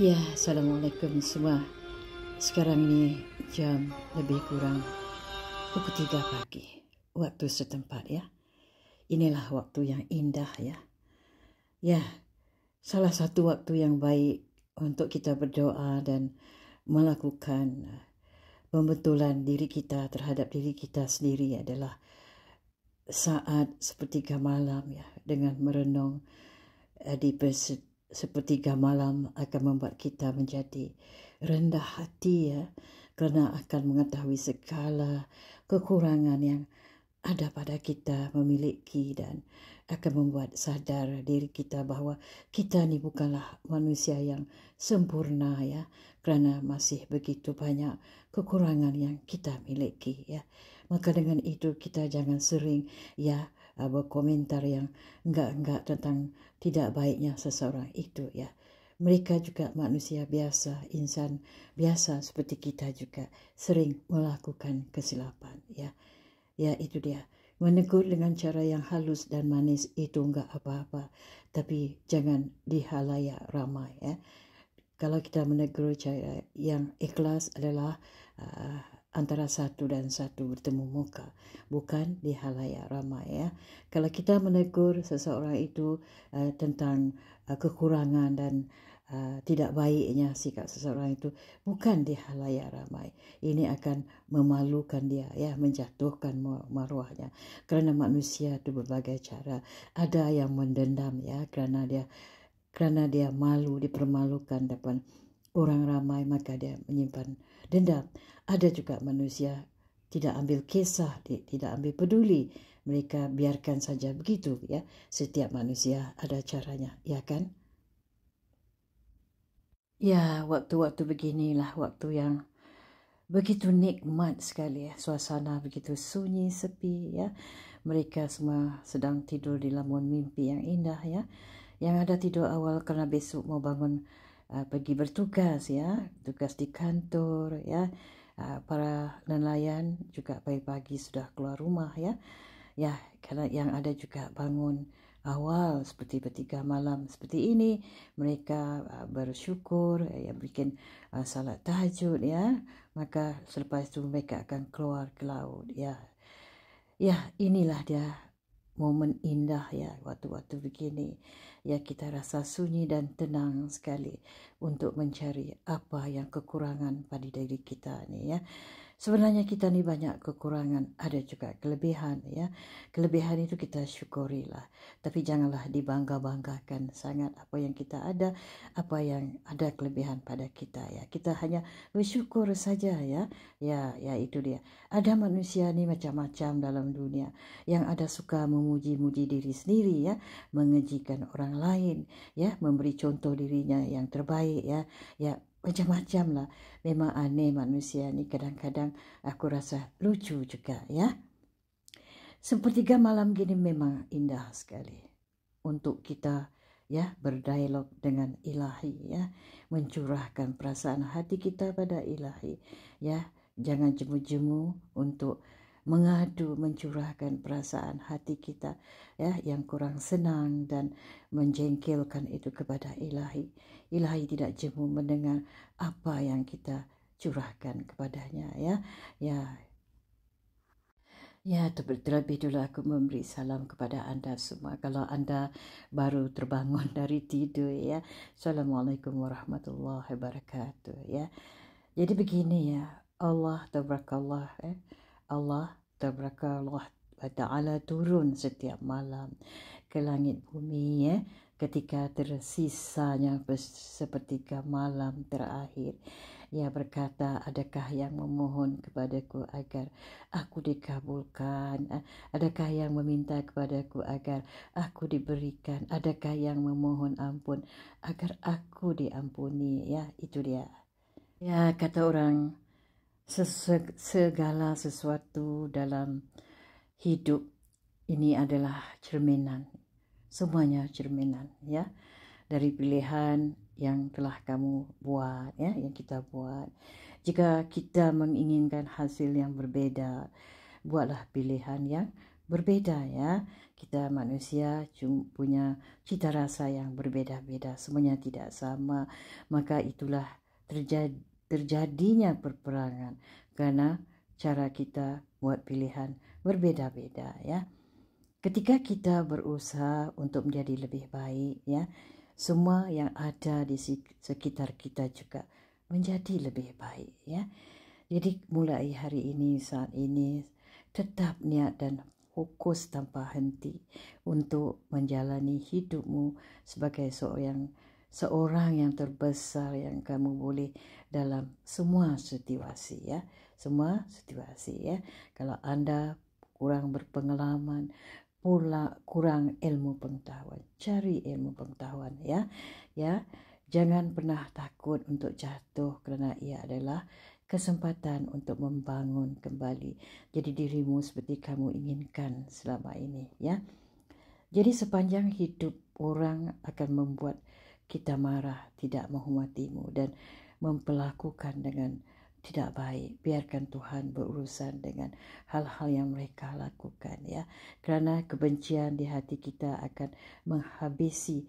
Ya, Assalamualaikum semua. Sekarang ni jam lebih kurang pukul 3 pagi. Waktu setempat ya. Inilah waktu yang indah ya. Ya, salah satu waktu yang baik untuk kita berdoa dan melakukan pembetulan diri kita terhadap diri kita sendiri adalah saat sepertiga malam ya. Dengan merenung di sepertiga malam akan membuat kita menjadi rendah hati ya, kerana akan mengetahui segala kekurangan yang ada pada kita memiliki dan akan membuat sadar diri kita bahawa kita ni bukanlah manusia yang sempurna ya, kerana masih begitu banyak kekurangan yang kita miliki ya. Maka dengan itu kita jangan sering ya berkomentar yang enggak tentang tidak baiknya seseorang itu ya. Mereka juga manusia biasa, insan biasa seperti kita juga sering melakukan kesilapan ya. Ya, itu dia. Menegur dengan cara yang halus dan manis itu enggak apa-apa, tapi jangan di halayak ramai ya. Kalau kita menegur cara yang ikhlas adalah antara satu dan satu bertemu muka, bukan di halayak ramai ya. Kalau kita menegur seseorang itu tentang kekurangan dan tidak baiknya sikap seseorang itu, bukan di halayak ramai, ini akan memalukan dia ya, menjatuhkan maruahnya. Kerana manusia itu berbagai cara. Ada yang mendendam ya, kerana dia malu, dipermalukan depan orang ramai, maka dia menyimpan dendam. Ada juga manusia tidak ambil kisah, tidak ambil peduli, mereka biarkan saja begitu ya. Setiap manusia ada caranya, ya kan? Ya, waktu-waktu beginilah waktu yang begitu nikmat sekali ya. Suasana begitu sunyi, sepi ya. Mereka semua sedang tidur di lamun mimpi yang indah ya. Yang ada tidur awal kerana besok mau bangun pergi bertugas ya, tugas di kantor ya. Para nelayan juga pagi-pagi sudah keluar rumah ya. Ya, kalau yang ada juga bangun awal seperti bertiga malam seperti ini, mereka bersyukur ya, bikin salat tahajud ya. Maka selepas itu mereka akan keluar ke laut ya. Ya, inilah dia momen indah ya, waktu-waktu begini ya, kita rasa sunyi dan tenang sekali untuk mencari apa yang kekurangan pada diri kita ni ya. Sebenarnya kita ni banyak kekurangan, ada juga kelebihan ya. Kelebihan itu kita syukurilah, tapi janganlah dibangga-banggakan sangat apa yang kita ada, apa yang ada kelebihan pada kita ya. Kita hanya bersyukur saja ya. Ya itu dia. Ada manusia ni macam-macam dalam dunia, yang ada suka memuji-muji diri sendiri ya, mengejikan orang lain ya, memberi contoh dirinya yang terbaik ya. Ya, macam-macam lah. Memang aneh manusia ni, kadang-kadang aku rasa lucu juga ya. Sepertiga malam gini memang indah sekali untuk kita ya berdialog dengan ilahi ya, mencurahkan perasaan hati kita pada ilahi ya. Jangan jemu-jemu untuk mengadu, mencurahkan perasaan hati kita ya yang kurang senang dan menjengkelkan itu kepada ilahi. Ilahi tidak jemu mendengar apa yang kita curahkan kepadanya ya. Terlebih dulu aku memberi salam kepada anda semua. Kalau anda baru terbangun dari tidur ya, Assalamualaikum warahmatullahi wabarakatuh ya. Jadi begini ya, Allah tabarakallah Allah tabarakallah wa ta'ala turun setiap malam ke langit bumi ya, ketika tersisanya sepertiga malam terakhir. Ia berkata, adakah yang memohon kepadaku agar aku dikabulkan? Adakah yang meminta kepadaku agar aku diberikan? Adakah yang memohon ampun agar aku diampuni? Ya, itu dia. Ya, kata orang, segala sesuatu dalam hidup ini adalah cerminan. Semuanya cerminan ya, dari pilihan yang telah kamu buat ya, yang kita buat. Jika kita menginginkan hasil yang berbeda, buatlah pilihan yang berbeda ya. Kita manusia punya cita rasa yang berbeda-beda, semuanya tidak sama. Maka itulah terjadinya perperangan karena cara kita buat pilihan berbeda-beda ya. Ketika kita berusaha untuk menjadi lebih baik ya, semua yang ada di sekitar kita juga menjadi lebih baik ya. Jadi mulai hari ini, saat ini, tetap niat dan fokus tanpa henti untuk menjalani hidupmu sebagai seorang yang terbesar yang kamu boleh dalam semua situasi ya. Semua situasi ya. Kalau anda kurang berpengalaman, pula kurang ilmu pengetahuan, cari ilmu pengetahuan ya. Ya, jangan pernah takut untuk jatuh kerana ia adalah kesempatan untuk membangun kembali jadi dirimu seperti kamu inginkan selama ini ya. Jadi sepanjang hidup orang akan membuat kita marah, tidak menghormatimu dan memperlakukan dengan tidak baik. Biarkan Tuhan berurusan dengan hal-hal yang mereka lakukan ya. Kerana kebencian di hati kita akan menghabisi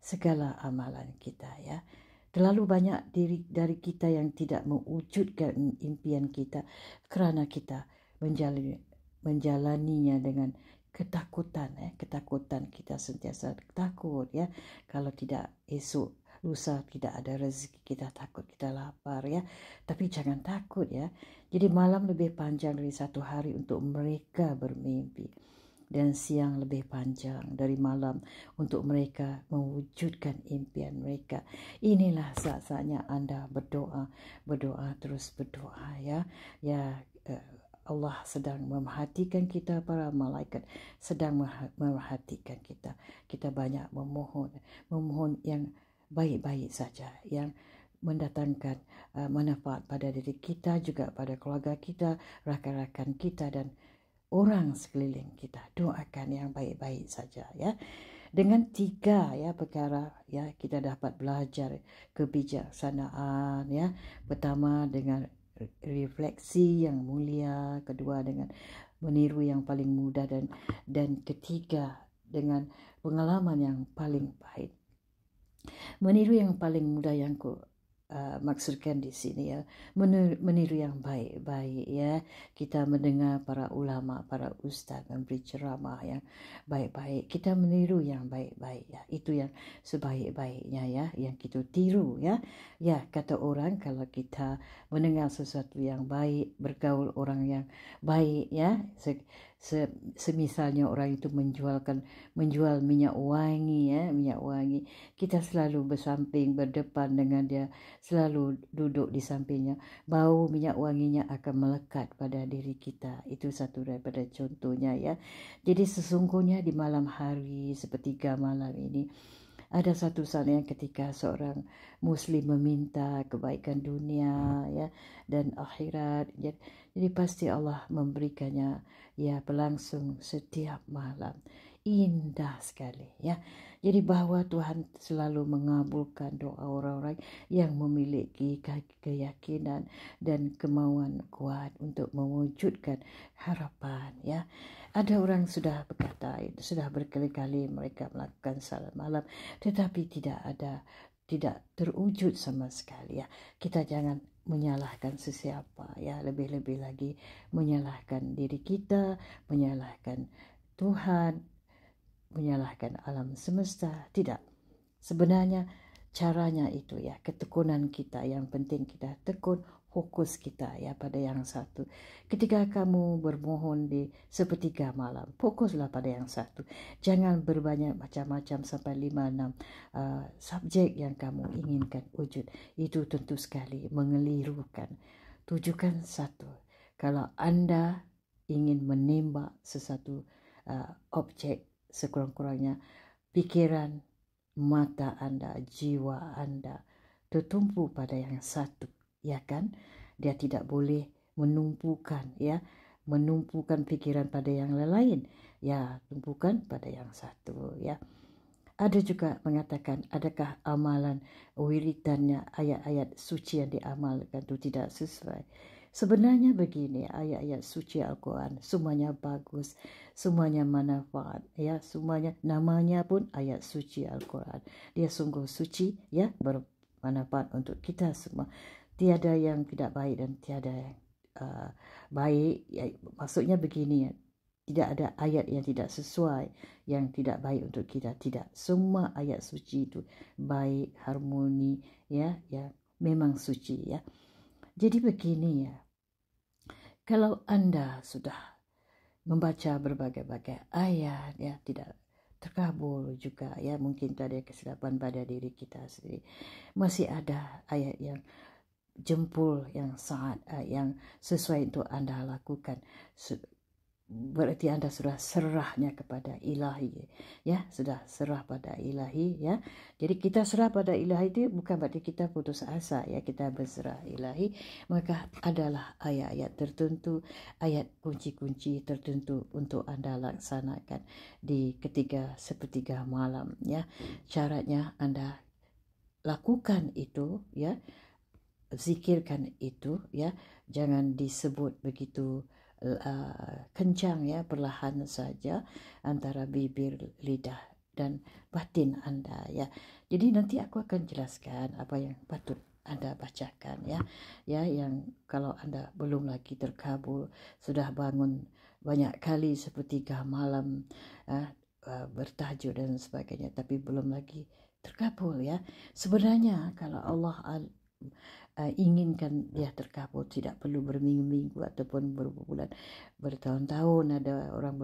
segala amalan kita ya. Terlalu banyak dari kita yang tidak mewujudkan impian kita kerana kita menjalaninya dengan ketakutan. Ketakutan kita sentiasa takut ya. Kalau tidak esok lusa tidak ada rezeki, kita takut, kita lapar ya. Tapi jangan takut ya. Jadi malam lebih panjang dari satu hari untuk mereka bermimpi. Dan siang lebih panjang dari malam untuk mereka mewujudkan impian mereka. Inilah saat-saatnya anda berdoa, terus berdoa ya. Ya, Allah sedang memerhatikan kita, para malaikat sedang memerhatikan kita. Kita banyak memohon yang baik-baik saja, yang mendatangkan manfaat pada diri kita, juga pada keluarga kita, rakan-rakan kita dan orang sekeliling kita. Doakan yang baik-baik saja ya. Dengan 3 ya perkara ya kita dapat belajar kebijaksanaan ya. Pertama dengan refleksi yang mulia, kedua dengan meniru yang paling mudah dan ketiga dengan pengalaman yang paling baik. Meniru yang paling mudah yang maksudkan di sini ya, meniru yang baik-baik ya. Kita mendengar para ulama, para ustaz memberi ceramah yang baik-baik, kita meniru yang baik-baik ya. Itu yang sebaik-baiknya ya, yang kita tiru ya. Ya, kata orang kalau kita mendengar sesuatu yang baik, bergaul orang yang baik ya, semisalnya orang itu menjual minyak wangi ya, minyak wangi, kita selalu bersamping, berdepan dengan dia, selalu duduk di sampingnya, bau minyak wanginya akan melekat pada diri kita. Itu satu daripada contohnya ya. Jadi sesungguhnya di malam hari sepertiga malam ini ada satu saat yang ketika seorang Muslim meminta kebaikan dunia ya dan akhirat. Jadi pasti Allah memberikannya ya berlangsung setiap malam. Indah sekali ya. Jadi bahawa Tuhan selalu mengabulkan doa orang-orang yang memiliki keyakinan dan kemauan kuat untuk mewujudkan harapan ya. Ada orang sudah berkata, sudah berkali-kali mereka melakukan salat malam, tetapi tidak terwujud sama sekali ya. Kita jangan menyalahkan sesiapa ya, lebih-lebih lagi menyalahkan diri kita, menyalahkan Tuhan, menyalahkan alam semesta. Tidak. Sebenarnya caranya itu ya, ketekunan kita, yang penting kita tekun, fokus kita ya pada yang satu. Ketika kamu bermohon di sepertiga malam, fokuslah pada yang satu. Jangan berbanyak macam-macam sampai 5-6 subjek yang kamu inginkan wujud. Itu tentu sekali mengelirukan. Tujukan satu. Kalau anda ingin menembak sesuatu objek, sekurang-kurangnya pikiran, mata anda, jiwa anda tertumpu pada yang satu, ya kan? Dia tidak boleh menumpukan pikiran pada yang lain. Ya, tumpukan pada yang satu, ya. Ada juga mengatakan, adakah amalan wiridannya ayat-ayat suci yang diamalkan itu tidak sesuai? Sebenarnya begini, ayat-ayat suci Al-Quran semuanya bagus, semuanya manfaat, ya, semuanya namanya pun ayat suci Al-Quran. Dia sungguh suci, ya, bermanfaat untuk kita semua. Tiada yang tidak baik dan tiada yang baik. Ya, maksudnya begini, ya, tidak ada ayat yang tidak sesuai, yang tidak baik untuk kita. Tidak, semua ayat suci itu baik, harmoni, ya, ya, memang suci, ya. Jadi begini, ya, kalau Anda sudah membaca berbagai-bagai ayat, ya, tidak terkabul juga, ya, mungkin ada kesilapan pada diri kita sendiri. Masih ada ayat yang jempol, yang sangat yang sesuai untuk Anda lakukan. Berarti Anda sudah serahnya kepada ilahi, ya, sudah serah pada ilahi, ya. Jadi kita serah pada ilahi itu bukan berarti kita putus asa, ya, kita berserah ilahi. Maka adalah ayat-ayat tertentu, ayat kunci-kunci tertentu untuk Anda laksanakan di ketiga sepertiga malam, ya. Syaratnya Anda lakukan itu, ya, zikirkan itu, ya, jangan disebut begitu kencang, ya, perlahan saja antara bibir, lidah dan batin Anda, ya. Jadi nanti aku akan jelaskan apa yang patut Anda bacakan, ya, ya, yang kalau Anda belum lagi terkabul, sudah bangun banyak kali sepertiga malam, bertahajud dan sebagainya, tapi belum lagi terkabul, ya. Sebenarnya kalau Allah inginkan dia terkabul, tidak perlu berminggu-minggu ataupun berbulan, bertahun-tahun. Ada orang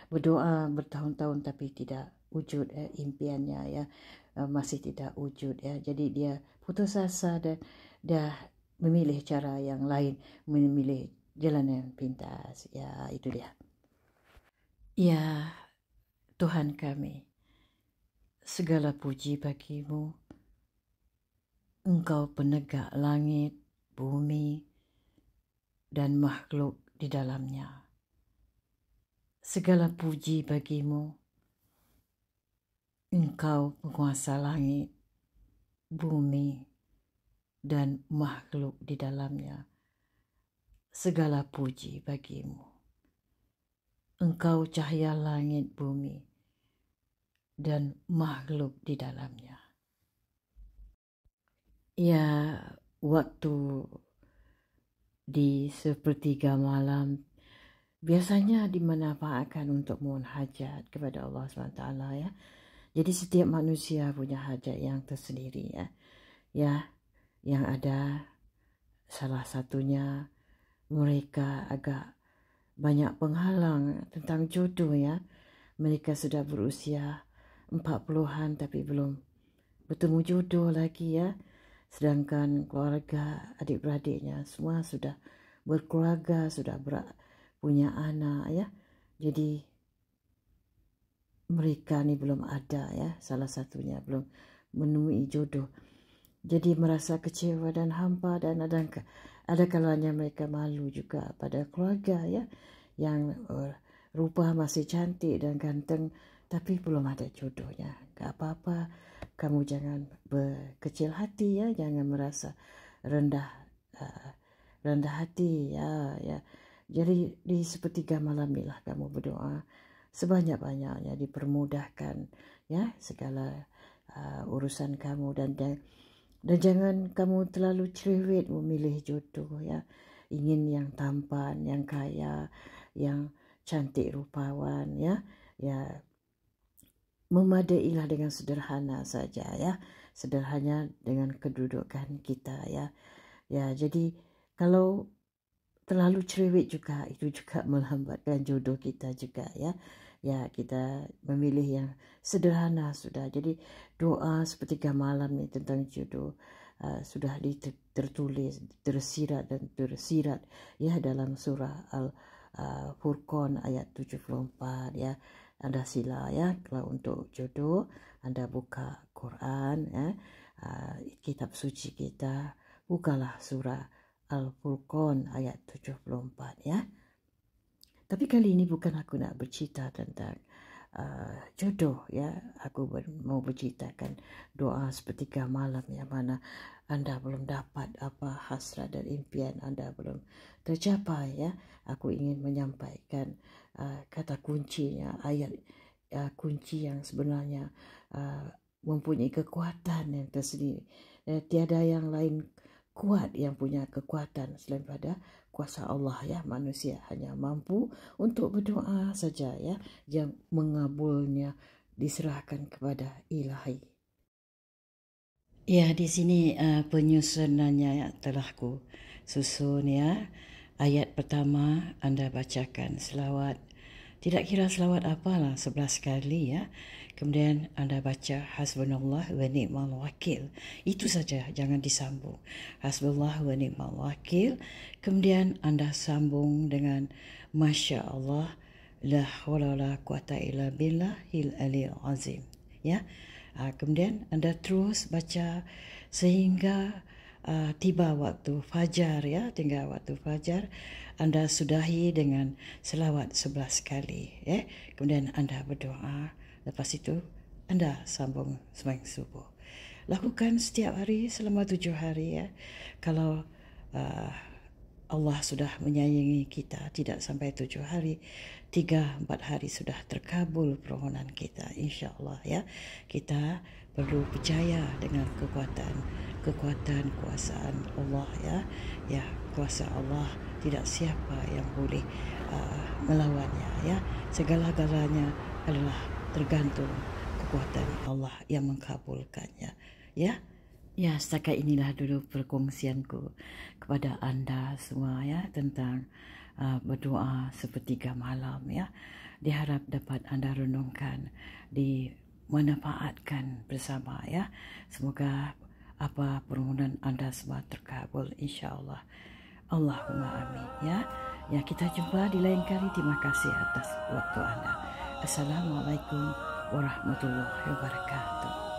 berdoa bertahun-tahun tapi tidak wujud, impiannya, ya, masih tidak wujud, ya. Jadi dia putus asa dan dah memilih cara yang lain, memilih jalan yang pintas, ya. Itu dia. Ya Tuhan kami, segala puji bagimu. Engkau penegak langit, bumi, dan makhluk di dalamnya. Segala puji bagimu. Engkau penguasa langit, bumi, dan makhluk di dalamnya. Segala puji bagimu. Engkau cahaya langit, bumi, dan makhluk di dalamnya. Ya, waktu di sepertiga malam biasanya dimanfaatkan untuk mohon hajat kepada Allah SWT, ya. Jadi setiap manusia punya hajat yang tersendiri, ya. Ya, yang ada salah satunya mereka agak banyak penghalang tentang jodoh, ya. Mereka sudah berusia 40-an tapi belum bertemu jodoh lagi, ya. Sedangkan keluarga, adik-beradiknya semua sudah berkeluarga, sudah punya anak, ya. Jadi mereka ni belum ada, ya, salah satunya belum menemui jodoh. Jadi merasa kecewa dan hampa, dan ada kalanya mereka malu juga pada keluarga, ya, yang rupa masih cantik dan ganteng tapi belum ada jodohnya. Tak apa-apa, kamu jangan berkecil hati, ya, jangan merasa rendah hati, ya, ya. Jadi di sepertiga malam inilah kamu berdoa sebanyak-banyaknya, dipermudahkan, ya, segala urusan kamu, dan jangan kamu terlalu cerewet memilih jodoh, ya. Ingin yang tampan, yang kaya, yang cantik rupawan, ya, ya. Memadailah dengan sederhana saja, ya, sederhana dengan kedudukan kita, ya, ya. Jadi kalau terlalu cerewet juga, itu juga melambatkan jodoh kita juga, ya, ya. Kita memilih yang sederhana sudah. Jadi doa sepertiga malam ni tentang jodoh sudah tertulis, tersirat, ya, dalam surah Al-Furqan ayat 74, ya. Anda sila, ya, kalau untuk jodoh Anda buka Quran, ya, kitab suci kita, bukalah surah Al-Furqan ayat 74, ya. Tapi kali ini bukan aku nak bercerita tentang jodoh ya. Aku mau berceritakan doa sepertiga malam yang mana anda belum dapat apa hasrat dan impian anda belum tercapai ya. Aku ingin menyampaikan kata kuncinya, ayat kunci yang sebenarnya mempunyai kekuatan yang tersendiri. Tiada yang lain kuat yang punya kekuatan selain pada kuasa Allah ya. Manusia hanya mampu untuk berdoa saja ya, yang mengabulnya diserahkan kepada Ilahi. Ya, di sini penyusunannya ya, telah ku susun ya. Ayat pertama anda bacakan selawat, tidak kira selawat apalah 11 kali ya. Kemudian anda baca hasbunallah wa ni'mal wakil. Itu saja, jangan disambung. Hasbunallah wa ni'mal wakil. Kemudian anda sambung dengan Masya Allah, la hawla wa la quwata illa billahil aliyil azim. Ya. Kemudian anda terus baca sehingga tiba waktu fajar ya. Tinggal waktu fajar anda sudahi dengan selawat 11 kali ya. Kemudian anda berdoa. Lepas itu anda sambung sembahyang subuh. Lakukan setiap hari selama 7 hari ya. Kalau Allah sudah menyayangi kita, tidak sampai 7 hari, 3-4 hari sudah terkabul permohonan kita, insya-Allah ya. Kita perlu percaya dengan kekuatan kuasaan Allah ya. Ya, kuasa Allah tidak siapa yang boleh melawannya ya. Segala-galanya adalah tergantung kekuatan Allah yang mengkabulkannya ya. Ya, setakat inilah dulu perkongsianku kepada anda semua ya tentang berdoa sepertiga malam ya. Diharap dapat anda renungkan, dimanfaatkan bersama ya. Semoga apa permohonan anda semua terkabul, insya-Allah. Allahumma amin ya. Ya, kita jumpa di lain kali. Terima kasih atas waktu anda. Assalamualaikum warahmatullahi wabarakatuh.